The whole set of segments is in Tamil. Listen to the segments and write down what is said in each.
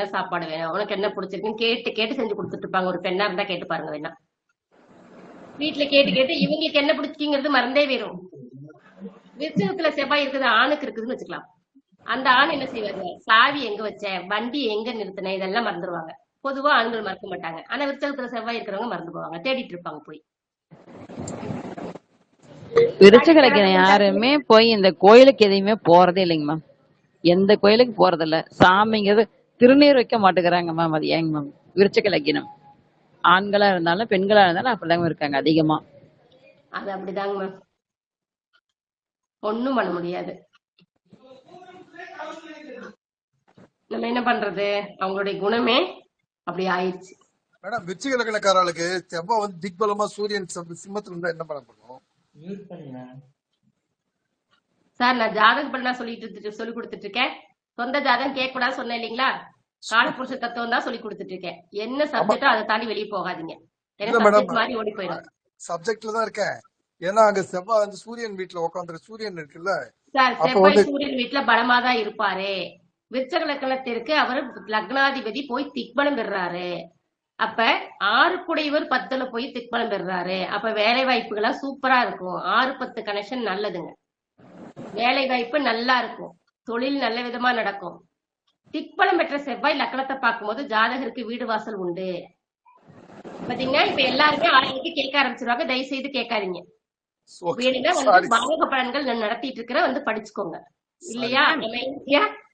என்ன சாப்பாடு வேணும், உனக்கு என்ன பிடிச்சிருக்குன்னு கேட்டு கேட்டு செஞ்சு கொடுத்துட்டு இருப்பாங்க. ஒரு பெண்ணா இருந்தா கேட்டு பாருங்க வேணா. வீட்டுல கேட்டு கேட்டு இவங்களுக்கு என்ன பிடிச்சிங்கிறது மறந்தே வரும். விருச்சகத்துல செவ்வாய் இருக்குது, ஆணுக்கு இருக்குதுன்னு வச்சுக்கலாம். அந்த ஆண் என்ன செய்வாங்க, சாவி எங்க வச்ச, வண்டி எங்க நிறுத்தின, இதெல்லாம் மறந்துடுவாங்க. பொதுவா ஆண்கள் மறக்க மாட்டாங்க. ஆனா விருச்சகத்துல செவ்வாய் இருக்கிறவங்க மறந்து போவாங்க, தேடிட்டு இருப்பாங்க போய். விருச்சகலக்கினம் யாருமே போய் இந்த கோயிலுக்கு எதையுமே போறதே இல்லைங்க மேம். எந்த கோயிலுக்கு போறது இல்ல. சாமிங்கிறது திருநீர் வைக்க மாட்டேங்கிறாங்க மேம். அது ஏங்க மேம்? விருச்சகலக்கினம் ஆண்களா இருந்தாலும் பெண்களா இருந்தாலும் அப்படிதாங்க இருக்காங்க அதிகமா. அது அப்படிதாங்க மேம், ஒண்ணும் பண்ண முடியாது. நம்ம என்ன பண்றது, அவங்களுடைய குணமே அப்படி ஆயிடுச்சு. மேடம் விருச்சிக லக்னக்காரர்களுக்கு செவ்வாய் வந்து திக்பலமா சூரியன் சிம்மத்துல இருந்தா என்ன பண்ண பண்ணும் சார்? நான் ஜாதக பலனா சொல்லி கொடுத்துட்டு இருக்கேன். சொந்த ஜாதகம் கேட்க கூடாது சொன்னேன் இல்லீங்களா? காலபுருஷ தத்துவம் தான் சொல்லி கொடுத்துட்டு இருக்கேன். என்ன சப்ஜெக்டோ அதை தாண்டி வெளியே போகாதீங்க. மாதிரி ஓடி போயிடும். சப்ஜெக்ட்ல தான் இருக்கேன். ஏன்னா அங்க செவ்வாய் வந்து சூரியன் வீட்டுல உட்காந்துரு, சூரியன் இருக்குல்ல சார், செவ்வாய் சூரியன் வீட்டுல பலமா தான் இருப்பாரு. விருச்சக லக்னத்திற்கு அவர் லக்னாதிபதி போய் திக்பலம் பெறாரு. அப்ப 6 குடையவர் 10ல போய் திக்பலம் பெறாரு. அப்ப வேலை வாய்ப்புகளா சூப்பரா இருக்கும். 6-10 கனெக்ஷன் நல்லதுங்க. வேலை வாய்ப்பு நல்லா இருக்கும், தொழில் நல்ல விதமா நடக்கும். திக்பலம் பெற்ற செவ்வாய் லக்னத்தை பார்க்கும்போது ஜாதகருக்கு வீடு வாசல் உண்டு. பாத்தீங்கன்னா இப்ப எல்லாருமே ஆளுக்கு கேட்க ஆரம்பிச்சிருவாங்க. தயவு செய்து கேட்காதீங்க. வீடுல வந்து பாவக பலன்கள் நடத்திட்டு இருக்கிற வந்து படிச்சுக்கோங்க இல்லையா?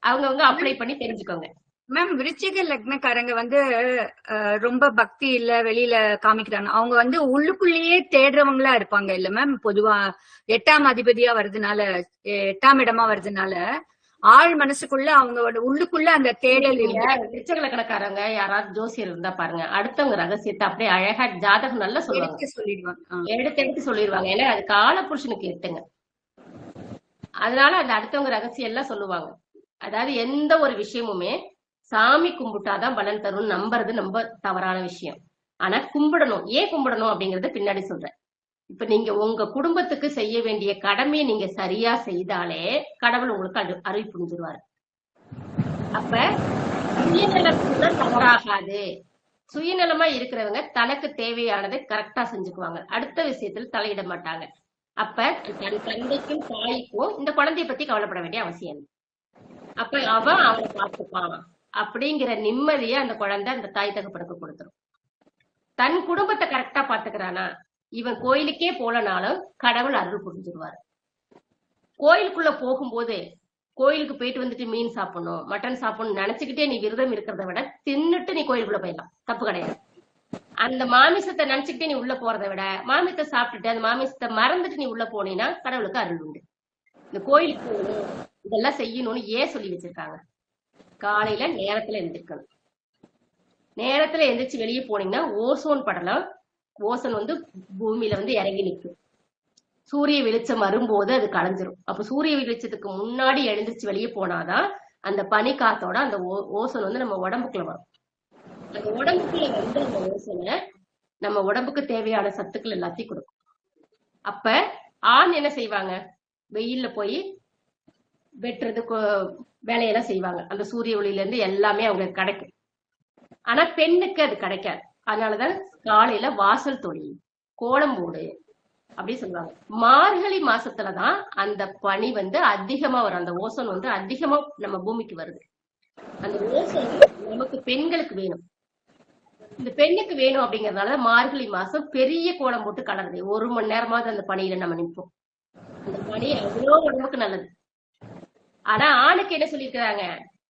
அவங்க அப்ளை பண்ணி தெரிஞ்சுக்கோங்க. மேம், விருச்சிக லக்னக்காரங்க வந்து ரொம்ப பக்தி இல்ல வெளியில காமிக்கிறாங்க. அவங்க வந்து உள்ளுக்குள்ளேயே தேடுறவங்களா இருப்பாங்க இல்ல மேம்? பொதுவா 8ஆம் அதிபதியா வருதுனால, 8ஆம் இடமா வருதுனால ஆள் மனசுக்குள்ள அவங்க உள்ளுக்குள்ள அந்த தேடல் இல்ல. விருச்சிக லக்னக்காரங்க யாராவது ஜோசியர் இருந்தா பாருங்க, அடுத்தவங்க ரகசியத்தை அப்படியே அழகா ஜாதகம் நல்லா சொல்லுவாங்க, எடுத்து சொல்லிடுவாங்க. ஏன்னா அது காலபுருஷனுக்கு எட்டுங்க. அதனால அந்த அடுத்தவங்க ரகசியம் எல்லாம் சொல்லுவாங்க. அதாவது எந்த ஒரு விஷயமுமே சாமி கும்பிட்டாதான் பலன் தரும் நம்புறது ரொம்ப தவறான விஷயம். ஆனா கும்பிடணும். ஏன் கும்பிடணும் அப்படிங்கறத பின்னாடி சொல்றேன். இப்ப நீங்க உங்க குடும்பத்துக்கு செய்ய வேண்டிய கடமையை நீங்க சரியா செய்தாலே கடவுள் உங்களுக்கு அருள் புரிஞ்சிருவாரு. அப்ப சுயநலத்துக்குள்ள தவறாகாது. சுயநலமா இருக்கிறவங்க தனக்கு தேவையானதை கரெக்டா செஞ்சுக்குவாங்க. அடுத்த விஷயத்துல தலையிட மாட்டாங்க. அப்ப தன் தந்தைக்கும் தாய்க்கும் இந்த குழந்தைய பத்தி கவலைப்பட வேண்டிய அவசியம் இல்லை. அப்ப அவனை பார்த்துப்பான் அப்படிங்கிற நிம்மதியை அந்த குழந்தை அந்த தாய் தகப்பனுக்கு கொடுத்துரும். தன் குடும்பத்தை கரெக்டா பாத்துக்கிறானா, இவன் கோயிலுக்கே போலனாலும் கடவுள் அருள் புரிஞ்சிருவாரு. கோயிலுக்குள்ள போகும்போது கோயிலுக்கு போயிட்டு வந்துட்டு மீன் சாப்பிடணும், மட்டன் சாப்பிடணும் நினைச்சுக்கிட்டே நீ விரதம் இருக்கிறத விட தின்னுட்டு நீ கோயிலுக்குள்ள போயிடலாம், தப்பு கிடையாது. அந்த மாமிசத்தை நினைச்சுக்கிட்டே நீ உள்ள போறதை விட மாமிசத்தை சாப்பிட்டுட்டு அந்த மாமிசத்தை மறந்துட்டு நீ உள்ள போனீங்கன்னா கடவுளுக்கு அருள் உண்டு. இந்த கோயிலுக்கு போகணும், இதெல்லாம் செய்யணும்னு ஏன் சொல்லி வச்சிருக்காங்க? காலையில நேரத்துல எந்திரிக்கணும். நேரத்துல எந்திரிச்சு வெளியே போனீங்கன்னா ஓசோன் படலம், ஓசோன் வந்து பூமியில வந்து இறங்கி நிற்கும். சூரிய வெளிச்சம் வரும்போது அது கலைஞ்சிரும். அப்ப சூரிய வெளிச்சத்துக்கு முன்னாடி எழுந்திரிச்சு வெளியே போனாதான் அந்த பனி காத்தோட அந்த ஓசோன் வந்து நம்ம உடம்புக்குள்ள வரும். அந்த உடம்புக்குள்ள வந்து அந்த ஓசோனை நம்ம உடம்புக்கு தேவையான சத்துக்கள் எல்லாத்தையும் கொடுக்கும். அப்ப ஆண் என்ன செய்வாங்க, வெயில்ல போய் வெட்டுறது வேலையெல்லாம் செய்வாங்க. அந்த சூரிய ஒளியில இருந்து எல்லாமே அவங்களுக்கு கிடைக்கும். ஆனா பெண்ணுக்கு அது கிடைக்காது. அதனாலதான் காலையில வாசல் தொழி, கோலம் போடு அப்படி சொல்லுவாங்க. மார்கழி மாசத்துலதான் அந்த பனி வந்து அதிகமா வரும். அந்த ஓசோன் வந்து அதிகமா நம்ம பூமிக்கு வருது. அந்த ஓசோன் நமக்கு பெண்களுக்கு வேணும். இந்த பெண்ணுக்கு வேணும் அப்படிங்கறதுனால மார்கழி மாசம் பெரிய கோலம் போட்டு கலருது. 1 மணி நேரமாவது அந்த பனியில நம்ம நிற்போம். அந்த பனி அவ்வளோ உடம்புக்கு நல்லது. ஆனா ஆணுக்கு என்ன சொல்லியிருக்கிறாங்க,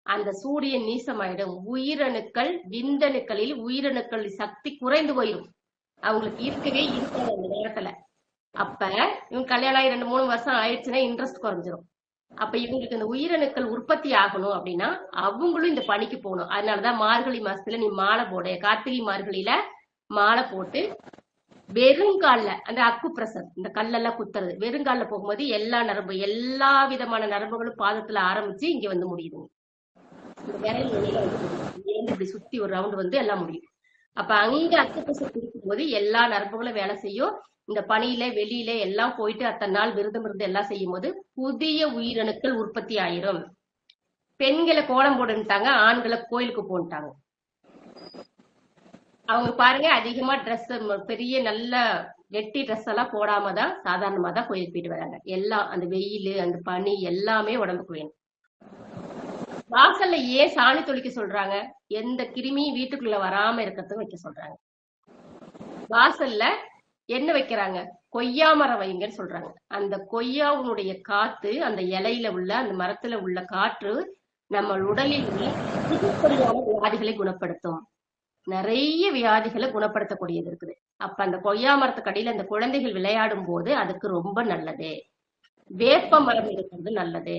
அந்த சூரியன் நீசமாயிடும், உயிரணுக்கள் விந்தணுக்களில் உயிரணுக்கள் சக்தி குறைந்து போயிடும், அவங்களுக்கு இருக்கவே இருக்காது அந்த நேரத்துல. அப்ப இவங்க கல்யாணம் ஆகி 2-3 வருஷம் ஆயிடுச்சுன்னா இன்ட்ரெஸ்ட் குறைஞ்சிரும். அப்ப இவங்களுக்கு இந்த உயிரணுக்கள் உற்பத்தி ஆகணும் அப்படின்னா அவங்களும் இந்த பணிக்கு போகணும். அதனாலதான் மார்கழி மாசத்துல நீ மாலை போடு, கார்த்திகை மார்கழியில மாலை போட்டு வெறுங்கால்ல அந்த அக்கு பிரசர், இந்த கல்லெல்லாம் குத்துறது, வெறுங்கால்ல போகும்போது எல்லா நரம்பு, எல்லா விதமான நரம்புகளும் பாதத்துல ஆரம்பிச்சு இங்க வந்து முடியுதுங்க. இந்த விரல் நுனியில வந்து இப்படி சுத்தி ஒரு ரவுண்ட் வந்து எல்லாம் முடியும். அப்ப அங்க அக்கு பிரசர் கொடுக்கும் போது எல்லா நரம்புகளும் வேலை செய்யும். இந்த பனியில வெளியில எல்லாம் போயிட்டு அத்தனை நாள் விரதம் இருந்து எல்லாம் செய்யும் போது புதிய உயிரணுக்கள் உற்பத்தி ஆயிரும். பெண்களை கோலம் போடுன்ட்டாங்க, ஆண்களை கோயிலுக்கு போன்ட்டாங்க. அவங்க பாருங்க அதிகமா ட்ரெஸ் பெரிய நல்ல வெட்டி ட்ரெஸ் எல்லாம் போடாம தான் சாதாரணமா தான் கோயிலுக்கு போயிட்டு வராங்க. எல்லாம் அந்த வெயில் அந்த பனி எல்லாமே உடம்புக்கு வேணும். வாசல்ல ஏன் சாணி தொளிக்க சொல்றாங்க? எந்த கிருமியும் வீட்டுக்குள்ள வராம இருக்கிறதுக்கு வைக்க சொல்றாங்க. வாசல்ல என்ன வைக்கிறாங்க? கொய்யா மரம் வைங்கன்னு சொல்றாங்க. அந்த கொய்யாவுடைய காத்து அந்த இலையில உள்ள அந்த மரத்துல உள்ள காற்று நம்ம உடலில் உள்ள புதுப்படியான வியாதிகளை குணப்படுத்தும். நிறைய வியாதிகளை குணப்படுத்தக்கூடியது இருக்குது. அப்ப அந்த கொய்யா மரத்துக்கு அடியில அந்த குழந்தைகள் விளையாடும் போது அதுக்கு ரொம்ப நல்லது. வேப்ப மரம் இருக்கிறது நல்லது.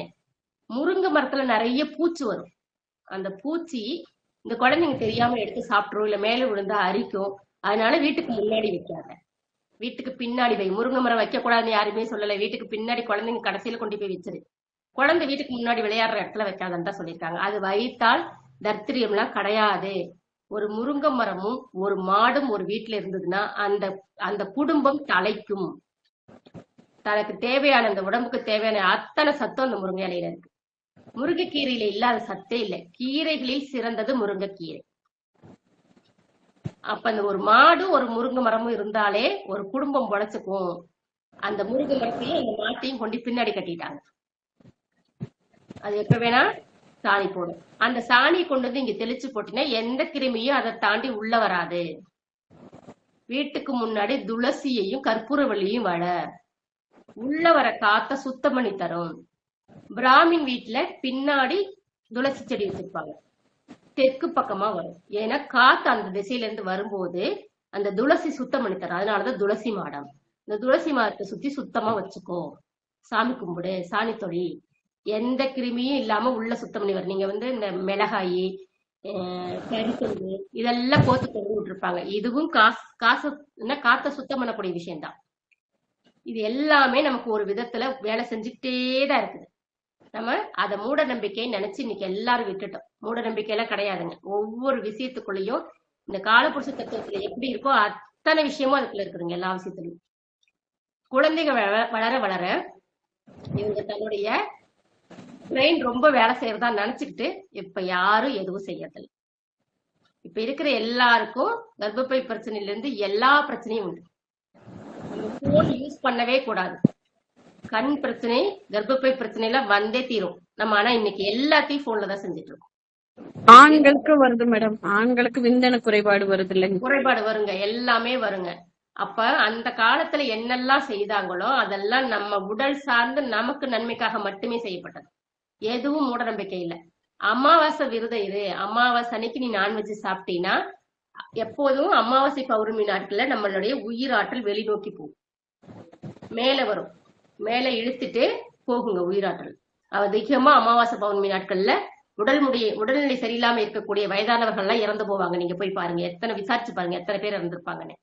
முருங்கை மரத்துல நிறைய பூச்சி வரும். அந்த பூச்சி இந்த குழந்தைங்க தெரியாம எடுத்து சாப்பிட்டுரும், இல்ல மேல விழுந்தா அரிக்கும். அதனால வீட்டுக்கு முன்னாடி வைக்காத, வீட்டுக்கு பின்னாடி வை. முருங்கை மரம் வைக்க கூடாதுன்னு யாருமே சொல்லல. வீட்டுக்கு பின்னாடி குழந்தைங்க கடைசியில கொண்டு போய் வச்சிரு. குழந்தை வீட்டுக்கு முன்னாடி விளையாடுற இடத்துல வைக்காதன்னு தான் சொல்லியிருக்காங்க. அது வைத்தால் தர்த்திரியம்லாம் கிடையாது. ஒரு முருங்கை மரமும் ஒரு மாடும் ஒரு வீட்டுல இருந்ததுன்னா அந்த அந்த குடும்பம் தலைக்கும். தனக்கு தேவையான அந்த உடம்புக்கு தேவையான அத்தனை சத்தம் அந்த முருங்கை இலையில இருக்கு. முருங்கைக்கீரையில இல்லாத சத்தே இல்லை. கீரைகளில் சிறந்தது முருங்கைக்கீரை. அப்ப அந்த ஒரு மாடு ஒரு முருங்கை மரமும் இருந்தாலே ஒரு குடும்பம் பொழைச்சுக்கும். அந்த முருங்கை மரத்தையும் அந்த மாட்டையும் கொண்டு பின்னாடி கட்டிட்டாங்க. அது எப்ப வேணா சாணி போடும். அந்த சாணியை கொண்டு வந்து இங்க தெளிச்சு போட்டீங்கன்னா எந்த கிருமியும் அதை தாண்டி உள்ள வராது. வீட்டுக்கு முன்னாடி துளசியையும் கற்பூரவள்ளியும் வள உள்ள வர காத்த சுத்தம் பண்ணி தரும். பிராமின் வீட்டுல பின்னாடி துளசி செடி வச்சிருப்பாங்க, தெற்கு பக்கமா வரும். ஏன்னா காத்து அந்த திசையில இருந்து வரும்போது அந்த துளசி சுத்தம் பண்ணி தரும். அதனாலதான் துளசி மாடம். இந்த துளசி மாடத்தை சுத்தி சுத்தமா வச்சுக்கோ. சாமி கும்பிடு, சாணி தொழி, எந்த கிருமியும் இல்லாம உள்ள சுத்தம் பண்ணி வரும். நீங்க வந்து இந்த மிளகாய் கரிசொம்பு இதெல்லாம் போத்து கொண்டு விட்டுருப்பாங்க. இதுவும் காசு காத்த சுத்தம் பண்ணக்கூடிய விஷயம்தான். இது எல்லாமே நமக்கு ஒரு விதத்துல வேலை செஞ்சுக்கிட்டே தான் இருக்குது. நம்ம அதை மூட நம்பிக்கையை நினைச்சு இன்னைக்கு எல்லாரும் விட்டுட்டோம். மூட நம்பிக்கை எல்லாம் கிடையாதுங்க. ஒவ்வொரு விஷயத்துக்குள்ளேயும் இந்த காலப்புருஷ தத்துவத்துல எப்படி இருக்கோ அத்தனை விஷயமும் அதுக்குள்ள இருக்குதுங்க. எல்லா விஷயத்துலயும் குழந்தைங்க வளர வளர இவங்க தன்னுடைய பிரெயின் ரொம்ப வேலை செய்யறதா நினைச்சுக்கிட்டு இப்ப யாரும் எதுவும் செய்யறதில்லை. இப்ப இருக்கிற எல்லாருக்கும் கர்ப்பப்பை பிரச்சனையில இருந்து எல்லா பிரச்சனையும் உண்டு. போன் யூஸ் பண்ணவே கூடாது. கண் பிரச்சனை, கர்ப்பப்பை பிரச்சனை எல்லாம் வந்தே தீரும். நம்ம ஆனா இன்னைக்கு எல்லாத்தையும் போன்ல தான் செஞ்சுட்டு இருக்கோம். ஆண்களுக்கு வருது மேடம், ஆண்களுக்கு விந்தணு குறைபாடு வருது இல்லைங்க? குறைபாடு வருங்க, எல்லாமே வருங்க. அப்ப அந்த காலத்துல என்னெல்லாம் செய்தாங்களோ அதெல்லாம் நம்ம உடல் சார்ந்து நமக்கு நன்மைக்காக மட்டுமே செய்யப்பட்டது. எதுவும் மூட நம்பிக்கை இல்லை. அமாவாசை விரதம் இரு, அமாவாசை அன்னைக்கு நீ நான்வெஜ் சாப்பிட்டீங்கன்னா எப்போதும் அமாவாசை பௌர்ணமி நாட்கள்ல நம்மளுடைய உயிராற்றல் வெளிநோக்கி போகும், மேல வரும், மேல இழுத்துட்டு போகுங்க உயிராற்றல். அதிகமா அமாவாசை பௌர்ணமி நாட்கள்ல உடல்நிலை சரியில்லாம இருக்கக்கூடிய வயதானவர்கள் எல்லாம் இறந்து போவாங்க. நீங்க போய் பாருங்க, எத்தனை விசாரிச்சு பாருங்க எத்தனை பேர் இறந்துருப்பாங்கன்னு.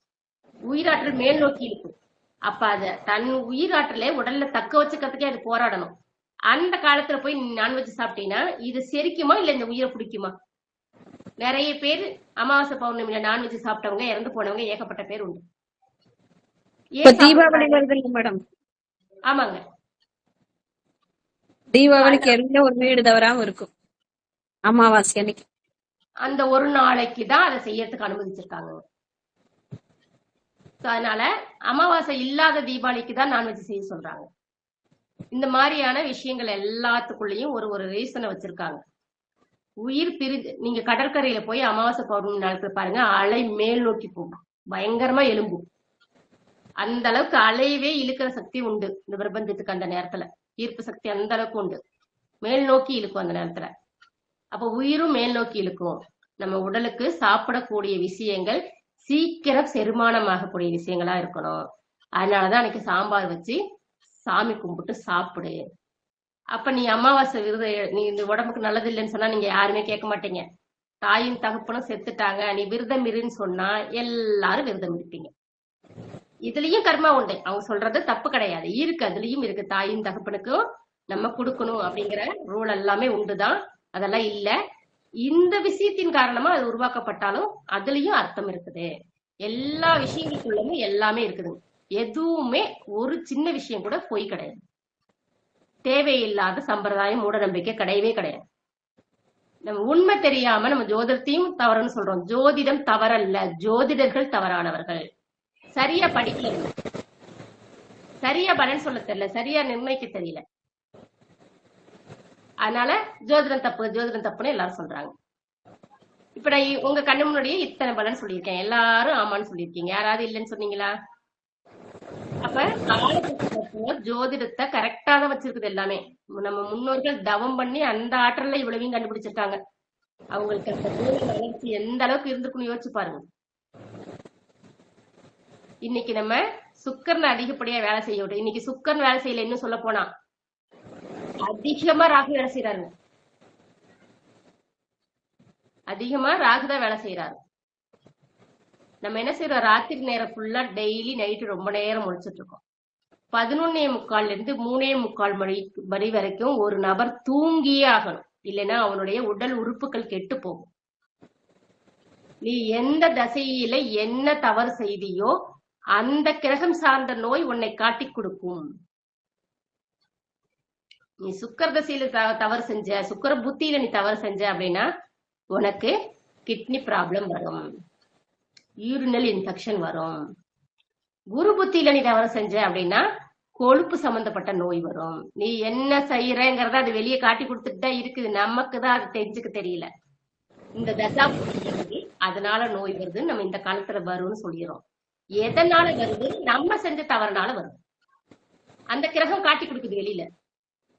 உயிராற்றல் மேல் நோக்கி இருக்கும். அப்ப அத தன் உயிராற்றலை உடல்ல தக்க வச்சுக்கிறதுக்கே அது போராடணும். அந்த காலத்துல போய் நான்வெஜ் சாப்பிட்டீங்கன்னா இது செரிக்குமா இல்ல இந்த உயிரை பிடிக்குமா? நிறைய பேர் அமாவாசை பௌர்ணமியில நான்வெஜ் சாப்பிட்டவங்க இறந்து போனவங்க ஏகப்பட்ட பேர் உண்டு. தீபாவளி வருது இல்ல மேடம்? ஆமாங்க, தீபாவளிக்கு எந்த ஒரு வீடு தவறாம இருக்கும் அமாவாசை அன்னைக்கு. அந்த ஒரு நாளைக்கு தான் அதை செய்யறதுக்கு அனுமதிச்சிருக்காங்க. அதனால அமாவாசை இல்லாத தீபாவளிக்கு தான் நான்வெஜ் செய்ய சொல்றாங்க. இந்த மாதிரியான விஷயங்கள் எல்லாத்துக்குள்ளயும் ஒரு ஒரு ரீசனை வச்சிருக்காங்க. உயிர் பிரிஞ்சு நீங்க கடற்கரையில போய் அமாவாசை பௌர்ணமி நாளுக்கு பாருங்க, அலை மேல் நோக்கி போகும், பயங்கரமா எலும்பும். அந்த அளவுக்கு அலையவே இழுக்கிற சக்தி உண்டு இந்த பிரபஞ்சத்துக்கு. அந்த நேரத்துல ஈர்ப்பு சக்தி அந்த அளவுக்கு உண்டு, மேல் நோக்கி இழுக்கும் அந்த நேரத்துல. அப்ப உயிரும் மேல் நோக்கி இழுக்கும். நம்ம உடலுக்கு சாப்பிடக்கூடிய விஷயங்கள் சீக்கிரம் செரிமானமாகக்கூடிய விஷயங்களா இருக்கணும். அதனாலதான் அன்னைக்கு சாம்பார் வச்சு சாமி கும்பிட்டு சாப்பிடு. அப்ப நீ அமாவாசை விரதம், நீ இந்த உடம்புக்கு நல்லது இல்லைன்னு சொன்னா நீங்க யாருமே கேட்க மாட்டீங்க. தாயும் தகப்பனும் செத்துட்டாங்க, நீ விரதம் இருன்னு சொன்னா எல்லாரும் விரதம் இருப்பீங்க. இதுலயும் கர்மா உண்டு, அவங்க சொல்றது தப்பு கிடையாது, இருக்கு, அதுலயும் இருக்கு. தாயும் தகப்பனுக்கும் நம்ம கொடுக்கணும் அப்படிங்கிற ரூல் எல்லாமே உண்டுதான், அதெல்லாம் இல்ல. இந்த விஷயத்தின் காரணமா அது உருவாக்கப்பட்டாலும் அதுலயும் அர்த்தம் இருக்குது. எல்லா விஷயங்களுக்குள்ளமே எல்லாமே இருக்குதுங்க. எதுவுமே ஒரு சின்ன விஷயம் கூட பொய் கிடையாது. தேவையில்லாத சம்பிரதாயம் மூட நம்பிக்கை கிடையவே கிடையாது. நம்ம உண்மை தெரியாம நம்ம ஜோதிடத்தையும் தவறுன்னு சொல்றோம். ஜோதிடம் தவறல்ல, ஜோதிடர்கள் தவறானவர்கள். சரியா படிக்கல, சரியா பலன் சொல்ல தெரியல, சரியா நிர்ணயிக்க தெரியல. அதனால ஜோதிடம் தப்புன்னு எல்லாரும் சொல்றாங்க. இப்ப நான் உங்க கண்ணு முன்னாடியே இத்தனை பலன் சொல்லியிருக்கேன், எல்லாரும் ஆமான்னு சொல்லியிருக்கீங்க. யாராவது இல்லைன்னு சொன்னீங்களா? அப்ப ஜோதிடத்தை கரெக்டா தான் வச்சிருக்குது எல்லாமே. நம்ம முன்னோர்கள் தவம் பண்ணி அந்த ஆற்றல்ல இவ்வளவையும் கண்டுபிடிச்சிருக்காங்க. அவங்களுக்கு அந்த வளர்ச்சி எந்த அளவுக்கு இருந்திருக்குன்னு யோசிச்சு பாருங்க. இன்னைக்கு நம்ம சுக்கரன் அதிகப்படியா வேலை செய்ய விட்டு, இன்னைக்கு சுக்கரன் வேலை செய்யல. இன்னும் சொல்ல போனா அதிகமா ராகு வேலை செய்யறாரு, அதிகமா ராகுதான் வேலை செய்யறாரு. நம்ம என்ன செய்யறோம், ராத்திரி நேரம் ஃபுல்லா டெய்லி நைட்டு ரொம்ப நேரம் முடிச்சிட்டு இருக்கோம். 11:45 இருந்து 3:45 மணி வரைக்கும் ஒரு நபர் தூங்கியே ஆகணும், இல்லைன்னா அவனுடைய உடல் உறுப்புகள் கெட்டு போகும். நீ எந்த தசையில என்ன தவறு செய்தியோ அந்த கிரகம் சார்ந்த நோய் உன்னை காட்டி கொடுக்கும். நீ சுக்கர தசையில தவறு செஞ்ச, சுக்கர புத்தியில நீ தவறு செஞ்ச அப்படின்னா உனக்கு கிட்னி ப்ராப்ளம் வரும், யூரினல் இன்ஃபெக்ஷன் வரும். குரு புத்தியில நீ தவறு செஞ்ச அப்படின்னா கொழுப்பு சம்பந்தப்பட்ட நோய் வரும். நீ என்ன செய்யறங்கிறத அது வெளியே காட்டி கொடுத்துட்டு தான் இருக்குது, நமக்கு தான் அது தெரிஞ்சுக்க தெரியல. இந்த தசா புத்தி அதனால நோய் வருது, நம்ம இந்த காலத்துல வரும்னு சொல்லிடுறோம். எதனால வருது? நம்ம செஞ்ச தவறுனால வருது. அந்த கிரகம் காட்டி கொடுக்குது வெளியில,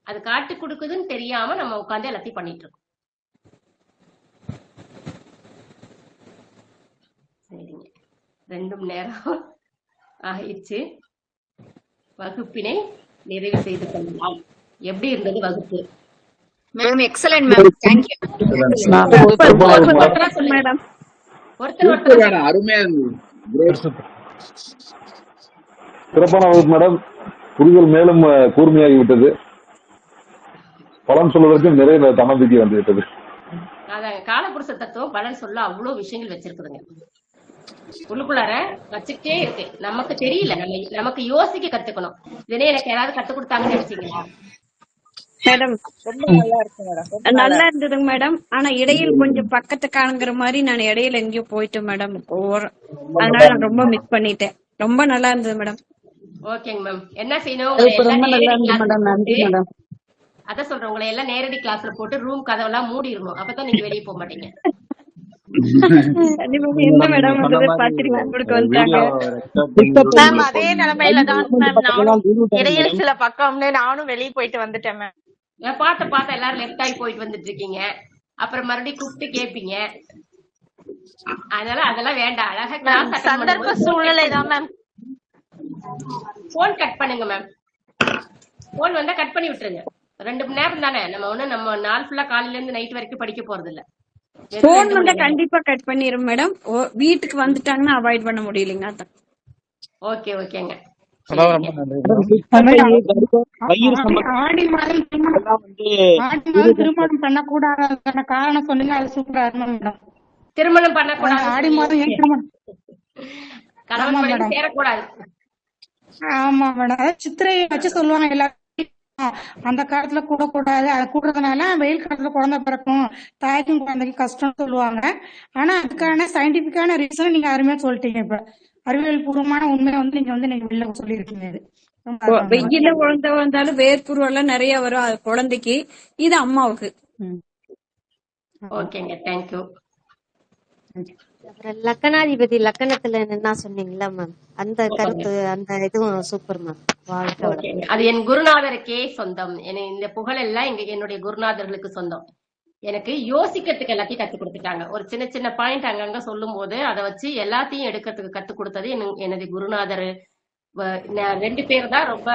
அது காட்டி கொடுக்குதுன்னு தெரியாம நம்ம உட்காந்து எல்லாத்தையும் பண்ணிட்டு இருக்கோம். சரிங்க, 2 மணி நேரம் ஆயிடுச்சு. வகுப்பினை நிறைவு செய்து கொள்ளலாம். எப்படி இருந்தது வகுப்பு? Ma'am excellent ma'am, thank you. Madam ஒருத்தர் அருமையா சிறப்பான வகுப்பு மேடம். புரிதல் மேலும் கூர்மையாகிவிட்டது. பலன் சொல்வதற்கு நிறைய தன்னம்பிக்கை வந்துவிட்டது. அதாங்க, காலபுருஷ தத்துவம் பலன் சொல்ல அவ்வளவு விஷயங்கள் வச்சிருக்குதுங்க, உள்ளுக்குள்ளார வச்சுட்டே இருக்கு. நமக்கு தெரியல, நமக்கு யோசிக்க கத்துக்கணும். இதனே எனக்கு யாராவது கத்து கொடுத்தாங்கன்னு நினைச்சீங்களா? மேடம் நல்லா இருந்ததுங்க மேடம். ஆனா இடையில் கொஞ்சம் பக்கத்துக்காரங்கிற மாதிரி நான் இடையில எங்கேயோ போயிட்டேன் மேடம், அதனால நான் ரொம்ப மிஸ் பண்ணிட்டேன். ரொம்ப நல்லா இருந்தது மேடம். ஓகேங்க மேம். என்ன செய்யணும், அதான் சொல்றேன், உங்களை எல்லாம் நேரடி கிளாஸ்ல போட்டு ரூம் கதவெல்லாம் மூடிடணும். அப்பதான் நீங்க வெளியே போக மாட்டீங்க. என்ன மேடம் பத்திரிக்கை கொடுக்க வந்தாங்க. அதே நிலைமையில தான் நானும் இடையில சில பக்கம்னு நானும் வெளியே போயிட்டு வந்துட்டேன் மேம். பார்த்த எல்லாரும் லெஃப்ட் ஆகி போயிட்டு வந்துட்டு இருக்கீங்க, அப்புறம் மறுபடியும் கூப்பிட்டு கேப்பீங்க. அதனால அதெல்லாம் வேண்டாம். அழகா கிளாஸ் சந்தர்ப்ப சூழ்நிலை தான் மேம். போன் கட் பண்ணுங்க மேம். போன் வந்தா கட் பண்ணி விட்டுருங்க. 2 மணி நேரம் தானே, நம்ம நாள் ஃபுல்லா காலையில இருந்து நைட் வரைக்கும் படிக்க போறது இல்ல. போன் வந்தா கண்டிப்பா கட் பண்ணிரும் மேடம். வீட்டுக்கு வந்துட்டாங்கன்னா அவாய்ட் பண்ண முடியலங்க. அதான். ஓகே ஓகேங்க. ஆடி மாதம் திருமணம் பண்ணக்கூடாத காரணம் சொல்லுங்க, அது சூப்பரா இருக்கும் மேடம். திருமணம் பண்ணக்கூடாது, ஆடி மாதம் ஏன் திருமணம் கணவன் சேரக்கூடாது. ஆமா மேடம், அதாவது சித்திரையை வச்சு சொல்லுவாங்க எல்லாரும். அந்த காலத்துல கூடக்கூடாது, அது கூடுறதுனால வெயில் காலத்துல குழந்தை பிறக்கும், தாய்க்கும் குழந்தைக்கு கஷ்டம்னு சொல்லுவாங்க. ஆனா அதுக்கான சயின்டிபிக்கான ரீசன் நீங்க அருமையா சொல்லிட்டீங்க. இப்ப அறிவியல் பூர்வமான உண்மையை நீங்க வெளில சொல்லியிருக்கீங்க. வெயில குழந்தை வந்தாலும் வேர்ப்புருவெல்லாம் நிறைய வரும் அது குழந்தைக்கு, இது அம்மாவுக்கு. ஓகேங்க, தேங்க்யூ. அப்புறம் லக்கணாதிபதி லக்கணத்துல என்ன சொன்னீங்களா மேம், அந்த கருத்து அந்த இதுவும் சூப்பர் மேம். அது என் குருநாதருக்கே சொந்தம். இந்த புகழ் எல்லாம் என்னுடைய குருநாதர்களுக்கு சொந்தம். எனக்கு யோசிக்கிறதுக்கு எல்லாத்தையும் கத்து கொடுத்துட்டாங்க. ஒரு சின்ன சின்ன பாயிண்ட் அங்கங்க சொல்லும் போது அதை வச்சு எல்லாத்தையும் எடுக்கிறதுக்கு கத்து கொடுத்தது எனது குருநாதர். 2 பேர் தான் ரொம்ப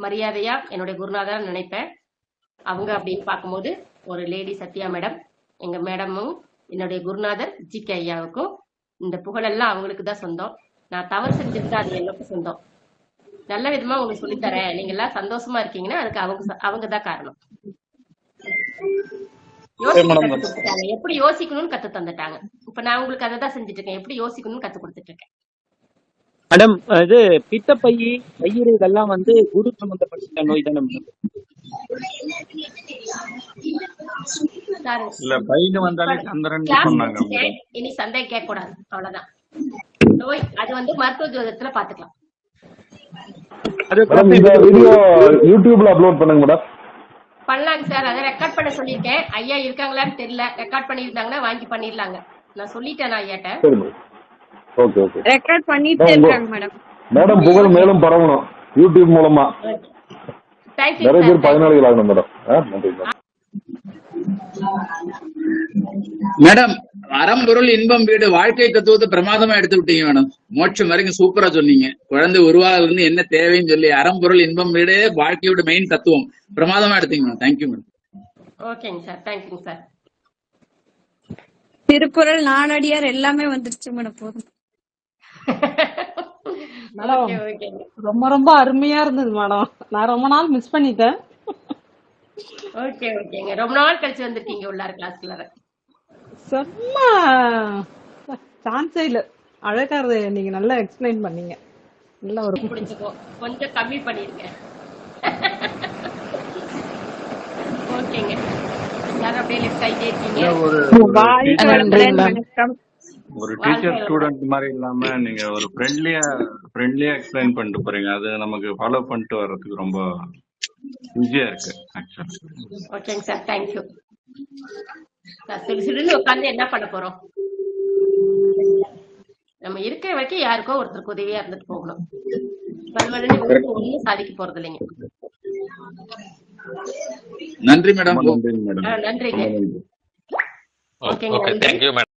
மரியாதையா என்னுடைய குருநாதர் நினைப்பேன். அவங்க அப்படின்னு பார்க்கும்போது ஒரு லேடி சத்யா மேடம், எங்க மேடமும் என்னுடைய குருநாதர் ஜிகே ஐயாவுக்கும் இந்த புகழெல்லாம் அவங்களுக்கு தான் சொந்தம். நான் தவறு செஞ்சிருந்தா அது எனக்கு சொந்தம். நல்ல விதமா உங்களுக்கு சொல்லித்தரேன், நீங்க எல்லாம் சந்தோஷமா இருக்கீங்கன்னா அதுக்கு அவங்க தான் காரணம். எப்படி யோசிக்கணும்னு கத்து தந்துட்டாங்க. இப்ப நான் உங்களுக்கு அதை தான் செஞ்சுட்டு இருக்கேன், எப்படி யோசிக்கணும்னு கத்து கொடுத்துட்டு இருக்கேன். மேடம் இது பித்தப்பை வயிறு இதெல்லாம் குரு சம்பந்தப்பட்ட நோய் தானே? சார் இல்ல பையனு வந்தாலே சந்திரன் கிளாஸ் சொன்னாங்க முடிச்சுட்டேன். மேடம். இனி சந்தேகம் கேட்க கூடாது, அவ்வளவுதான். நோய் அது வந்து மருத்துவ ஜோதிடத்துல பாத்துக்கலாம். மேடம் இந்த வீடியோ யூடியூப்ல அப்லோட் பண்ணுங்க மேடம். பண்ணலாங்க சார். அதை ரெக்கார்ட் பண்ண சொல்லியிருக்கேன். ஐயா இருக்காங்களான்னு தெரியல. ரெக்கார்ட் பண்ணியிருந்தாங்கன்னா வாங்கி பண்ணிடலாங்க. நான் சொல்லிட்டேன் ஐயாட்ட. சரி மேடம். ஓகே ஓகே ரெக்கார்ட் பண்ணிட்டே இருக்காங்க மேடம். மேடம் புகழ் மேலும் பரவணும் யூடியூப் மூலமா. தேங்க்யூ நிறைய பேர் சார். பயனாளிகள் ஆகணும் மேடம். நன்றி மேடம். மேடம் அறம்பொருள் இன்பம் வீடு வாழ்க்கை தத்துவத்தை பிரமாதமா எடுத்து விட்டீங்க மேடம். மோட்சம் வரைக்கும் சூப்பரா சொன்னீங்க. குழந்தை உருவாகுதுல இருந்து என்ன தேவைன்னு சொல்லி அறம்பொருள் இன்பம் வீடு வாழ்க்கையோட மெயின் தத்துவம் பிரமாதமா எடுத்தீங்க மேடம். Thank you madam. ஓகேங்க சார். தேங்க்யூங்க சார். திருக்குறள் நாலடியார் எல்லாமே வந்துருச்சு மேடம். போதும் மேடம் ஓகே ஓகேங்க. ரொம்ப ரொம்ப அருமையா இருந்தது மேடம். நான் ரொம்ப நாள் மிஸ் பண்ணிட்டேன். ஓகே ஓகேங்க. ரொம்ப நாள் கழிச்சு வந்திருக்கீங்க உள்ளார கிளாஸ்ல. செம்ம சான்ஸே இல்ல. அழகா நீங்க நல்லா எக்ஸ்பிளைன் பண்ணீங்க. நல்ல ஒரு புரிஞ்சுக்கோ. கொஞ்சம் கம்மி பண்ணிருக்கேன். ஓகேங்க. எல்லாரும் அப்படியே லெஃப்ட் ஆயிட்டே இருக்கீங்க. இல்ல ஒரு வாழ்க வளமுடன். வணக்கம். ஒரு டீச்சர் ஸ்டூடெண்ட் மாதிரி இல்லாம நீங்க ஒரு ஃப்ரெண்ட்லியா எக்ஸ்பிளைன் பண்ணிட்டு போறீங்க. அது நமக்கு ஃபாலோ பண்ணிட்டு வர்றதுக்கு ரொம்ப ஈஸியா இருக்கு ஆக்சுவலி. ஓகேங்க சார். Thank you sir. சிறுன்னு உட்காந்து என்ன பண்ண போறோம்? நம்ம இருக்கிற வரைக்கும் யாருக்கோ ஒருத்தருக்கு உதவியா இருந்துட்டு போகணும். ஒண்ணும் சாதிக்க போறது இல்லைங்க. நன்றி மேடம். நன்றி மேடம். நன்றிங்க. ரொம்ப நன்றி. ஓகேங்க. Thank you madam.